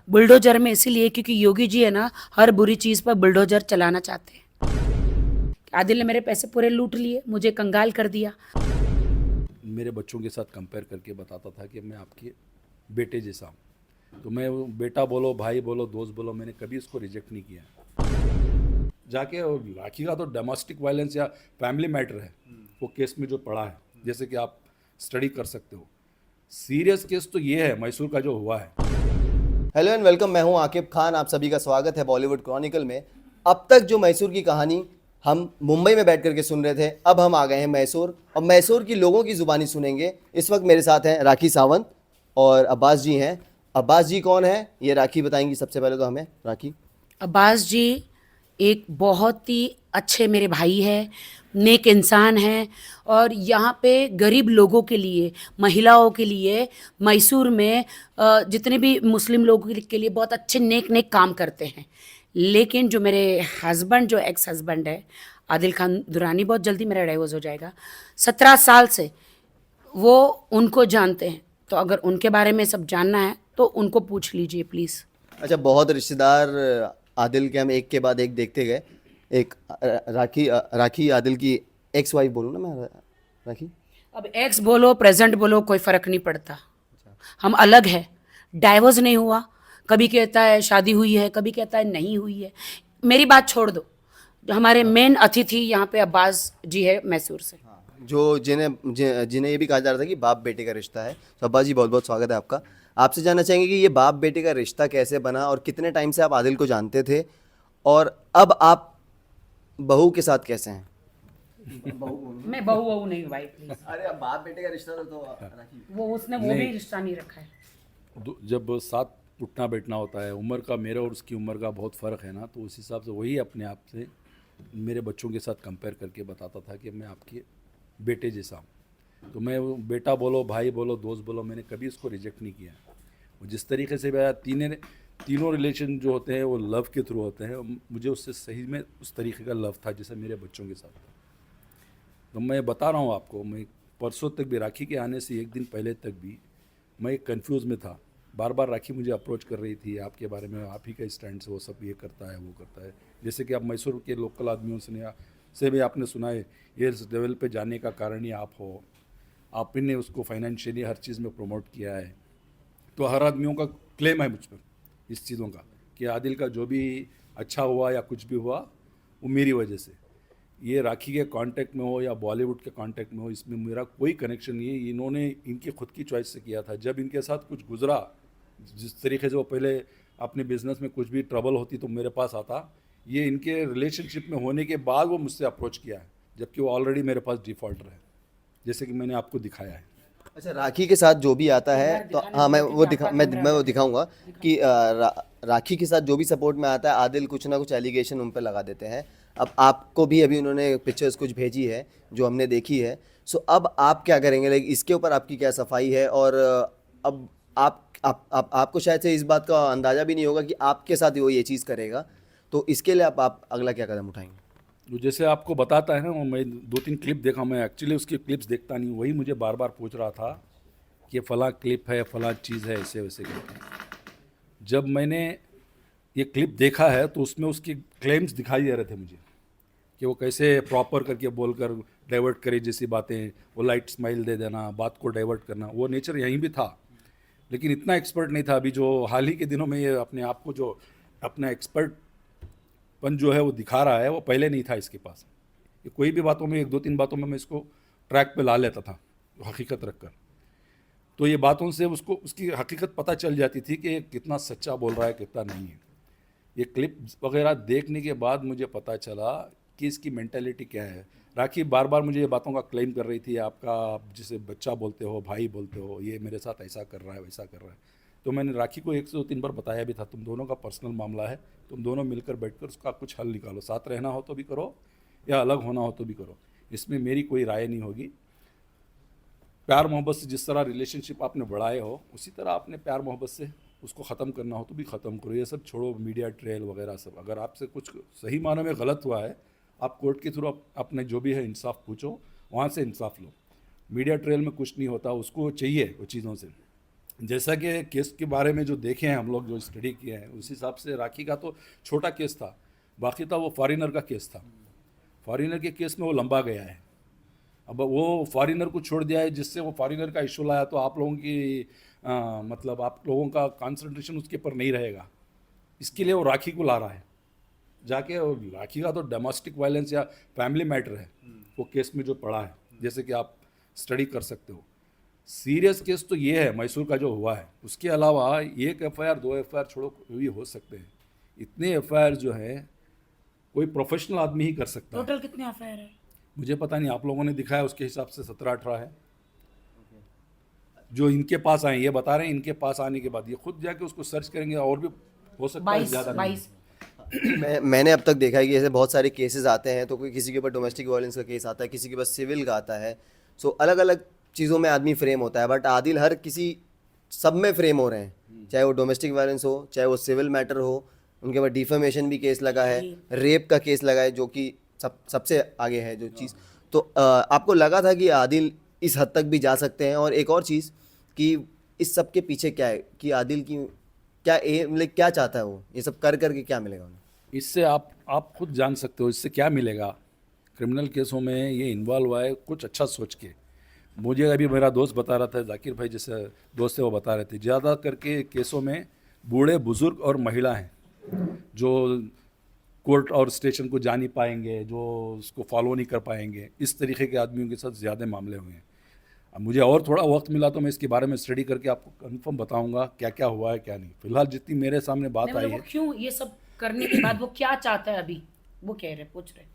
Bulldozer में इसीलिए क्योंकि योगी जी है ना, हर बुरी चीज़ पर बुलडोजर चलाना चाहते हैं। आदिल ने मेरे पैसे पूरे लूट लिए, मुझे कंगाल कर दिया। मेरे बच्चों के साथ कंपेयर करके बताता था कि मैं आपके बेटे जैसा हूँ। तो मैं वो बेटा बोलो, भाई बोलो, दोस्त बोलो, मैंने कभी उसको रिजेक्ट नहीं किया। जाके राखी का तो डोमेस्टिक वायलेंस या फैमिली मैटर है, वो केस में जो पड़ा है, जैसे कि आप स्टडी कर सकते हो। सीरियस केस तो ये है मैसूर का जो हुआ है। Hello and welcome. मैं हूं आकिब खान। आप सभी का स्वागत है बॉलीवुड क्रॉनिकल में। अब तक जो मैसूर की कहानी हम मुंबई में बैठ करके सुन रहे थे, अब हम आ गए हैं मैसूर और मैसूर की लोगों की ज़ुबानी सुनेंगे। इस वक्त मेरे साथ हैं राखी सावंत और अब्बास जी हैं। अब्बास जी कौन है ये राखी बताएंगी सबसे पहले तो हमें। राखी, अब्बास जी एक बहुत ही अच्छे मेरे भाई हैं, नेक इंसान हैं और यहाँ पे गरीब लोगों के लिए, महिलाओं के लिए, मैसूर में जितने भी मुस्लिम लोगों के लिए बहुत अच्छे नेक नेक काम करते हैं। लेकिन जो मेरे हस्बैंड, जो एक्स हस्बैंड है आदिल खान दुरानी, बहुत जल्दी मेरा डाइवोर्स हो जाएगा। 17 साल से वो उनको जानते हैं, तो अगर उनके बारे में सब जानना है तो उनको पूछ लीजिए प्लीज़। अच्छा, बहुत रिश्तेदार आदिल के हम एक के बाद एक देखते गए। एक राखी आदिल की एक्स वाइफ बोलूँ ना मैं, राखी? अब एक्स बोलो, प्रेजेंट बोलो, कोई फर्क नहीं पड़ता। हम अलग है, डाइवोर्स नहीं हुआ। कभी कहता है शादी हुई है, कभी कहता है नहीं हुई है। मेरी बात छोड़ दो, जो हमारे मेन अतिथि यहाँ पे अब्बास जी है मैसूर से। जो जिन्हें ये भी कहा जा रहा था कि बाप बेटे का रिश्ता है। तो अब्बा जी, बहुत बहुत स्वागत है आपका। आपसे जानना चाहेंगे कि ये बाप बेटे का रिश्ता कैसे बना और कितने टाइम से आप आदिल को जानते थे, और अब आप बहू के साथ कैसे हैं? मैं बहू वहू नहीं हूँ भाई, प्लीज। अरे, अब बाप बेटे का रिश्ता तो राखी। वो उसने वो नहीं। भी रिश्ता नहीं रखा है। जब साथ उठना बैठना होता है, उम्र का मेरे और उसकी उम्र का बहुत फ़र्क है ना, तो उस हिसाब से वही अपने आप से मेरे बच्चों के साथ कंपेयर करके बताता था कि मैं आपके बेटे जैसा हूँ। तो मैं वो बेटा बोलो, भाई बोलो, दोस्त बोलो, मैंने कभी उसको रिजेक्ट नहीं किया। वो जिस तरीके से मेरा तीनों रिलेशन जो होते हैं वो लव के थ्रू होते हैं, मुझे उससे सही में उस तरीके का लव था जैसे मेरे बच्चों के साथ था। तो मैं बता रहा हूँ आपको, मैं परसों तक भी, राखी के आने से एक दिन पहले तक भी मैं कंफ्यूज में था। बार बार राखी मुझे अप्रोच कर रही थी आपके बारे में, आप ही का स्टैंड से वो सब ये करता है वो करता है। जैसे कि आप मैसूर के लोकल आदमियों से भी आपने सुना है, ये इस लेवल पे जाने का कारण ही आप हो, आप ही ने उसको फाइनेंशियली हर चीज़ में प्रमोट किया है। तो हर आदमियों का क्लेम है मुझ पर इस चीज़ों का कि आदिल का जो भी अच्छा हुआ या कुछ भी हुआ वो मेरी वजह से। ये राखी के कांटेक्ट में हो या बॉलीवुड के कांटेक्ट में हो, इसमें मेरा कोई कनेक्शन नहीं है। इन्होंने इनकी खुद की चॉइस से किया था। जब इनके साथ कुछ गुजरा, जिस तरीके से वो पहले अपने बिजनेस में कुछ भी ट्रबल होती तो मेरे पास आता, ये इनके रिलेशनशिप में होने के बाद वो मुझसे अप्रोच किया है, जबकि वो ऑलरेडी मेरे पास डिफ़ॉल्टर है, जैसे कि मैंने आपको दिखाया है। अच्छा, राखी के साथ जो भी आता है तो दिखाने हाँ, में देखते क्या मैं वो दिखाऊंगा कि राखी के साथ जो भी सपोर्ट में आता है आदिल कुछ ना कुछ एलिगेशन उन पर लगा देते हैं। अब आपको भी अभी उन्होंने पिक्चर्स कुछ भेजी है जो हमने देखी है। सो अब आप क्या करेंगे, लाइक इसके ऊपर आपकी क्या सफाई है? और अब आपको शायद से इस बात का अंदाज़ा भी नहीं होगा कि आपके साथ वो ये चीज़ करेगा, तो इसके लिए आप अगला क्या कदम उठाएंगे? तो जैसे आपको बताता है ना, वो मैं 2-3 क्लिप देखा। मैं एक्चुअली उसकी क्लिप्स देखता नहीं, वही मुझे बार बार पूछ रहा था कि फलां क्लिप है, फलां चीज़ है, ऐसे वैसे करके। जब मैंने ये क्लिप देखा है तो उसमें उसकी क्लेम्स दिखाई दे रहे थे मुझे कि वो कैसे प्रॉपर करके बोलकर डाइवर्ट करे, जैसी बातें, वो लाइट स्माइल दे देना, बात को डाइवर्ट करना, वो नेचर यहीं भी था, लेकिन इतना एक्सपर्ट नहीं था। अभी जो हाल ही के दिनों में ये अपने आप को जो अपना एक्सपर्ट पन जो है वो दिखा रहा है, वो पहले नहीं था इसके पास। ये कोई भी बातों में, 1-2-3 बातों में मैं इसको ट्रैक पे ला लेता था हकीकत रखकर। तो ये बातों से उसको उसकी हकीकत पता चल जाती थी कि ये कितना सच्चा बोल रहा है, कितना नहीं है। ये क्लिप वगैरह देखने के बाद मुझे पता चला कि इसकी मेंटालिटी क्या है। राखी बार बार मुझे ये बातों का क्लेम कर रही थी, आपका, आप जिसे बच्चा बोलते हो, भाई बोलते हो, ये मेरे साथ ऐसा कर रहा है, वैसा कर रहा है। तो मैंने राखी को 1 से 2 3 बार बताया भी था, तुम दोनों का पर्सनल मामला है, तुम दोनों मिलकर बैठकर उसका कुछ हल निकालो। साथ रहना हो तो भी करो या अलग होना हो तो भी करो, इसमें मेरी कोई राय नहीं होगी। प्यार मोहब्बत से जिस तरह रिलेशनशिप आपने बढ़ाए हो, उसी तरह आपने प्यार मोहब्बत से उसको ख़त्म करना हो तो भी ख़त्म करो। ये सब छोड़ो, मीडिया ट्रेल वगैरह सब। अगर आपसे कुछ सही मानों में गलत हुआ है, आप कोर्ट के थ्रू अपने जो भी है इंसाफ पूछो, वहाँ से इंसाफ लो। मीडिया ट्रेल में कुछ नहीं होता, उसको चाहिए वो चीज़ों से। जैसा कि केस के बारे में जो देखे हैं हम लोग, जो स्टडी किए हैं, उस हिसाब से राखी का तो छोटा केस था, बाकी था वो फॉरेनर का केस था। फॉरेनर के केस में वो लंबा गया है। अब वो फॉरेनर को छोड़ दिया है, जिससे वो फॉरेनर का इशू लाया, तो आप लोगों की मतलब आप लोगों का कंसंट्रेशन उसके ऊपर नहीं रहेगा, इसके लिए वो राखी को ला रहा है जाके। और राखी का तो डोमेस्टिक वायलेंस या फैमिली मैटर है वो केस में जो पड़ा है, जैसे कि आप स्टडी कर सकते हो। सीरियस केस तो ये है मैसूर का जो हुआ है, उसके अलावा एक एफआईआर 2 एफआईआर छोड़ो भी हो सकते हैं। इतने एफआईआर जो है कोई प्रोफेशनल आदमी ही कर सकता है। टोटल कितने एफआईआर है? मुझे पता नहीं, आप लोगों ने दिखाया उसके हिसाब से 17-18 है जो इनके पास आए। ये बता रहे हैं इनके पास आने के बाद ये खुद जाके उसको सर्च करेंगे, और भी हो सकता है 22 ज़्यादा नहीं। 22 मैंने अब तक देखा है कि ऐसे बहुत सारे केसेस आते हैं, तो कोई किसी के ऊपर डोमेस्टिक वायलेंस का केस आता है, किसी के पास सिविल का आता है। सो अलग अलग चीज़ों में आदमी फ्रेम होता है, बट आदिल हर किसी सब में फ्रेम हो रहे हैं, चाहे वो डोमेस्टिक वायलेंस हो, चाहे वो सिविल मैटर हो। उनके ऊपर डिफेमेशन भी केस लगा है, रेप का केस लगा है, जो कि सबसे आगे है जो चीज़। तो आपको लगा था कि आदिल इस हद तक भी जा सकते हैं? और एक और चीज़ कि इस सब के पीछे क्या है, कि आदिल की क्या मतलब क्या चाहता है वो, ये सब कर करके क्या मिलेगा उन्हें? इससे आप खुद जान सकते हो इससे क्या मिलेगा। क्रिमिनल केसों में ये इन्वॉल्व हुआ है कुछ अच्छा सोच के। मुझे अभी मेरा दोस्त बता रहा था, जाकिर भाई जैसे दोस्त है, वो बता रहे थे ज़्यादा करके केसों में बूढ़े बुजुर्ग और महिला हैं जो कोर्ट और स्टेशन को जा नहीं पाएंगे, जो उसको फॉलो नहीं कर पाएंगे। इस तरीके के आदमियों के साथ ज़्यादा मामले हुए हैं। अब मुझे और थोड़ा वक्त मिला तो मैं इसके बारे में स्टडी करके आपको कंफर्म बताऊंगा क्या क्या हुआ है क्या नहीं। फिलहाल जितनी मेरे सामने बात नहीं, आई मतलब है वो क्यों ये सब करने के बाद वो क्या चाहता है अभी, वो कह रहे पूछ रहे।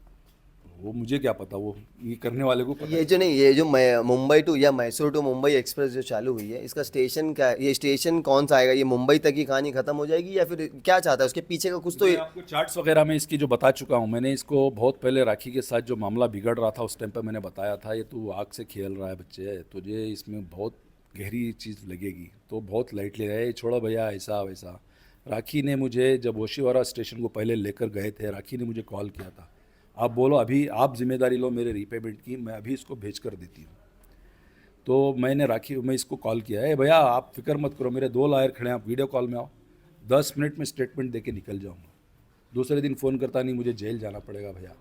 वो मुझे क्या पता, वो ये करने वाले को पता ये है। जो नहीं, ये जो मुंबई टू या मैसूर टू मुंबई एक्सप्रेस जो चालू हुई है, इसका स्टेशन क्या है? ये स्टेशन कौन सा आएगा? ये मुंबई तक की कहानी खत्म हो जाएगी, या फिर क्या चाहता है उसके पीछे का कुछ तो? मैं आपको चार्ट्स वगैरह में इसकी जो बता चुका हूँ। मैंने इसको बहुत पहले राखी के साथ जो मामला बिगड़ रहा था उस टाइम पर मैंने बताया था, ये तू आग से खेल रहा है बच्चे, तुझे इसमें बहुत गहरी चीज़ लगेगी, तो बहुत लाइटली रहे, छोड़ो भैया ऐसा वैसा। राखी ने मुझे जब ओशीवारा स्टेशन को पहले लेकर गए थे, राखी ने मुझे कॉल किया था, आप बोलो अभी आप जिम्मेदारी लो मेरे रीपेमेंट की, मैं अभी इसको भेज कर देती हूँ। तो मैं इसको कॉल किया है, भैया आप फिक्र मत करो, मेरे 2 लॉयर खड़े हैं, आप वीडियो कॉल में आओ, 10 मिनट में स्टेटमेंट दे के निकल जाऊँगा। दूसरे दिन फ़ोन करता नहीं, मुझे जेल जाना पड़ेगा भैया।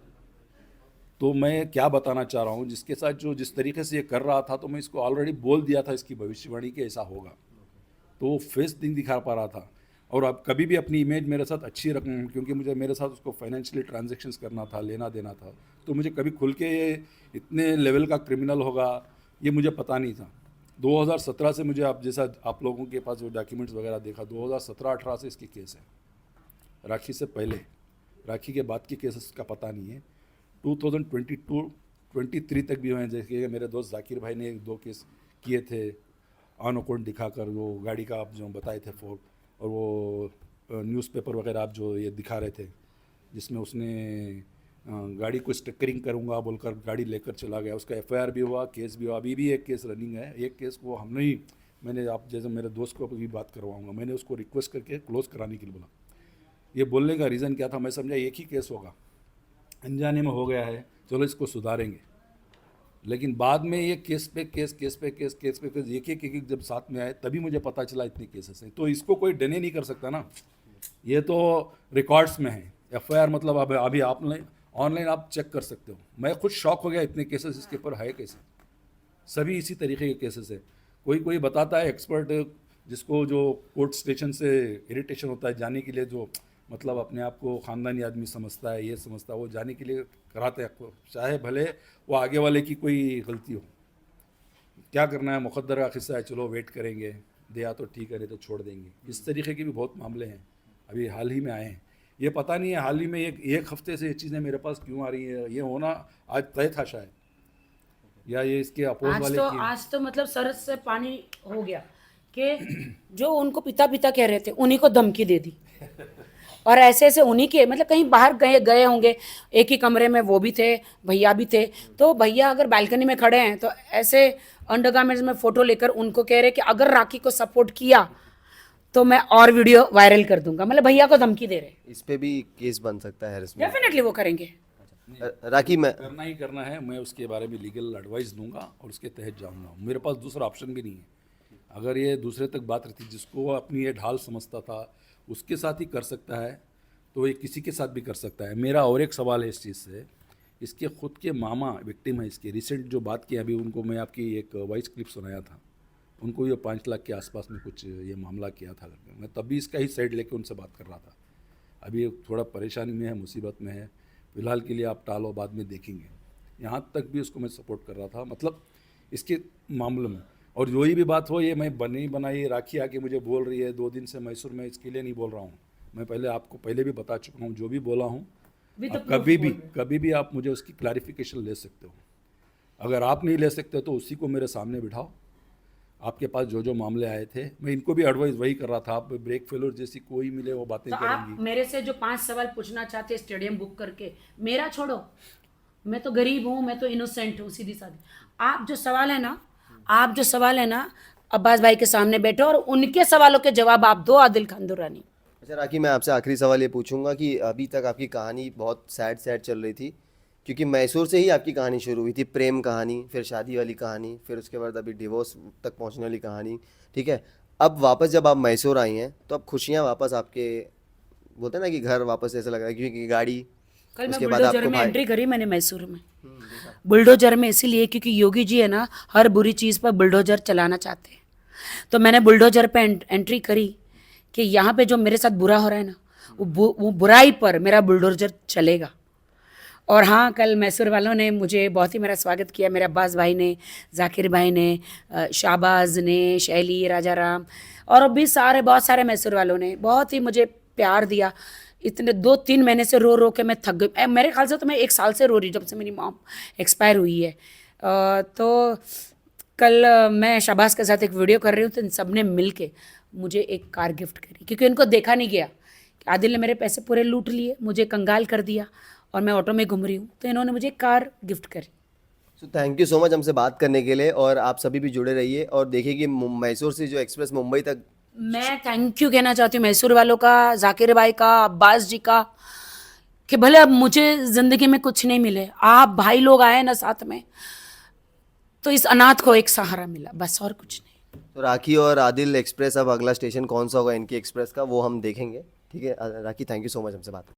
तो मैं क्या बताना चाह रहा हूँ, जिसके साथ जो जिस तरीके से ये कर रहा था, तो मैं इसको ऑलरेडी बोल दिया था इसकी भविष्यवाणी कि ऐसा होगा, तो वो फेस नहीं दिखा पा रहा था। और अब कभी भी अपनी इमेज मेरे साथ अच्छी रखना, क्योंकि मुझे मेरे साथ उसको फाइनेंशियली ट्रांजैक्शंस करना था, लेना देना था, तो मुझे कभी खुल के ये इतने लेवल का क्रिमिनल होगा ये मुझे पता नहीं था। 2017 से मुझे आप जैसा आप लोगों के पास जो डॉक्यूमेंट्स वगैरह देखा, 2017-18 से इसकी केस है। राखी से पहले, राखी के बाद की केसेस का पता नहीं है। 2022-23 तक भी हुए हैं। जैसे मेरे दोस्त जाकिर भाई ने 1-2 केस किए थे ऑन अकाउंट दिखाकर, वो गाड़ी का आप जो बताए थे फोर, और वो न्यूज़पेपर वगैरह आप जो ये दिखा रहे थे, जिसमें उसने गाड़ी को स्टक्करिंग करूंगा बोलकर गाड़ी लेकर चला गया, उसका एफआईआर भी हुआ, केस भी हुआ। अभी भी एक केस रनिंग है। एक केस को हमने ही, मैंने आप जैसे मेरे दोस्त को भी बात करवाऊंगा, मैंने उसको रिक्वेस्ट करके क्लोज़ कराने के लिए बोला। ये बोलने का रीज़न क्या था, मैं समझा एक ही केस होगा, अनजाने में हो गया है, चलो इसको सुधारेंगे। लेकिन बाद में ये केस पे केस एक जब साथ में आए, तभी मुझे पता चला इतने केसेस हैं। तो इसको कोई डिने नहीं कर सकता ना, ये तो रिकॉर्ड्स में है। एफआईआर मतलब अब अभी आप ऑनलाइन आप चेक कर सकते हो। मैं खुद शॉक हो गया, इतने केसेस इसके ऊपर है कैसे, सभी इसी तरीके के केसेस है। कोई बताता है एक्सपर्ट, जिसको जो कोर्ट स्टेशन से इरिटेशन होता है जाने के लिए, जो मतलब अपने आप को ख़ानदानी आदमी समझता है, ये समझता है, वो जाने के लिए कराते हैं, चाहे भले वो आगे वाले की कोई गलती हो। क्या करना है, मुकद्दर का किस्सा है, चलो वेट करेंगे, दिया तो ठीक है, नहीं तो छोड़ देंगे। इस तरीके के भी बहुत मामले हैं, अभी हाल ही में आए हैं। ये पता नहीं है हाल ही में एक हफ्ते से ये चीज़ें मेरे पास क्यों आ रही है। ये होना आज तय था शायद, या ये इसके अपोज वाले की। आज तो मतलब सरहद से पानी हो गया कि जो उनको पिता पिता कह रहे थे उन्हीं को धमकी दे दी, और ऐसे ऐसे उन्हीं के मतलब कहीं बाहर गए होंगे, एक ही कमरे में वो भी थे, भैया भी थे। तो भैया अगर बालकनी में खड़े हैं तो ऐसे अंडरगारमेंट्स में फोटो लेकर उनको कह रहे कि अगर राखी को सपोर्ट किया तो मैं और वीडियो वायरल कर दूंगा, मतलब भैया को धमकी दे रहे। इस पे भी केस बन सकता है हैरेसमेंट? डेफिनेटली वो करेंगे। राखी में करना ही करना है, मैं उसके बारे में लीगल एडवाइस दूंगा और उसके तहत जाऊंगा। मेरे पास दूसरा ऑप्शन भी नहीं है। अगर ये दूसरे तक बात रहती, जिसको अपनी ये ढाल समझता था उसके साथ ही कर सकता है, तो ये किसी के साथ भी कर सकता है। मेरा और एक सवाल है इस चीज़ से, इसके खुद के मामा विक्टिम है इसके, रिसेंट जो बात की अभी उनको मैं आपकी एक वॉइस क्लिप सुनाया था, उनको ये 5 लाख के आसपास में कुछ ये मामला किया था करके, मैं तभी इसका ही साइड लेके उनसे बात कर रहा था। अभी थोड़ा परेशानी में है, मुसीबत में है, फिलहाल के लिए आप टालो, बाद में देखेंगे। यहाँ तक भी उसको मैं सपोर्ट कर रहा था, मतलब इसके मामले में। और वही भी बात हो, ये मैं बनी बनाई राखी आके मुझे बोल रही है 2 दिन से मैसूर में, इसके लिए नहीं बोल रहा हूँ मैं, पहले आपको पहले भी बता चुका हूँ, जो भी बोला हूँ आप कभी भी आप मुझे उसकी क्लैरिफिकेशन ले सकते हो। अगर आप नहीं ले सकते तो उसी को मेरे सामने बिठाओ। आपके पास जो जो मामले आए थे, मैं इनको भी एडवाइस वही कर रहा था, आप ब्रेक फेलोर जैसी कोई मिले वो बातें तो आप करेंगी। मेरे से जो 5 सवाल पूछना चाहते हैं स्टेडियम बुक करके, मेरा छोड़ो, मैं तो गरीब हूँ, मैं तो इनोसेंट हूँ, सीधी सादी। आप जो सवाल है ना, अब्बास भाई के सामने बैठो और उनके सवालों के जवाब आप दो, आदिल खान दुर्रानी। अच्छा राखी, मैं आपसे आखिरी सवाल ये पूछूंगा कि अभी तक आपकी कहानी बहुत सैड चल रही थी, क्योंकि मैसूर से ही आपकी कहानी शुरू हुई थी, प्रेम कहानी, फिर शादी वाली कहानी, फिर उसके बाद अभी डिवोर्स तक पहुंचने वाली कहानी, ठीक है। अब वापस जब आप मैसूर आई हैं तो अब खुशियां वापस आपके, बोलते हैं ना कि घर वापस ऐसा लग रहा है, क्योंकि गाड़ी, कल मैं उसके बाद बुलडोजर आपको में भाई, एंट्री करी मैंने मैसूर में। बुलडोजर में इसीलिए क्योंकि योगी जी है ना, हर बुरी चीज़ पर बुलडोजर चलाना चाहते हैं। तो मैंने बुलडोजर पे एंट्री करी कि यहाँ पे जो मेरे साथ बुरा हो रहा है ना, वो बुराई पर मेरा बुलडोजर चलेगा। और हाँ, कल मैसूर वालों ने मुझे बहुत ही मेरा स्वागत किया, मेरे अब्बास भाई ने, जाकिर भाई ने, शाहबाज ने, शैली, राजा राम, और भी बहुत सारे मैसूर वालों ने बहुत ही मुझे प्यार दिया। इतने 2-3 महीने से रो रो के मैं थक गई। मेरे ख्याल से तो मैं 1 साल से रो रही, जब से मेरी मॉम एक्सपायर हुई है। तो कल मैं शाहबाज के साथ एक वीडियो कर रही हूँ, तो इन सब ने मिल के मुझे एक कार गिफ्ट करी, क्योंकि इनको देखा नहीं गया। आदिल ने मेरे पैसे पूरे लूट लिए, मुझे कंगाल कर दिया और मैं ऑटो में घूम रही हूँ, तो इन्होंने मुझे कार गिफ्ट करी। So thank you so much हमसे बात करने के लिए, और आप सभी भी जुड़े रहिए और देखिए कि मैसूर से जो एक्सप्रेस मुंबई तक। मैं थैंक यू कहना चाहती हूँ मैसूर वालों का, जाकिर भाई का, अब्बास जी का, कि भले अब मुझे ज़िंदगी में कुछ नहीं मिले, आप भाई लोग आए ना साथ में, तो इस अनाथ को एक सहारा मिला, बस और कुछ नहीं। तो राखी और आदिल एक्सप्रेस, अब अगला स्टेशन कौन सा होगा इनकी एक्सप्रेस का वो हम देखेंगे, ठीक है। राखी, थैंक यू सो मच हमसे बात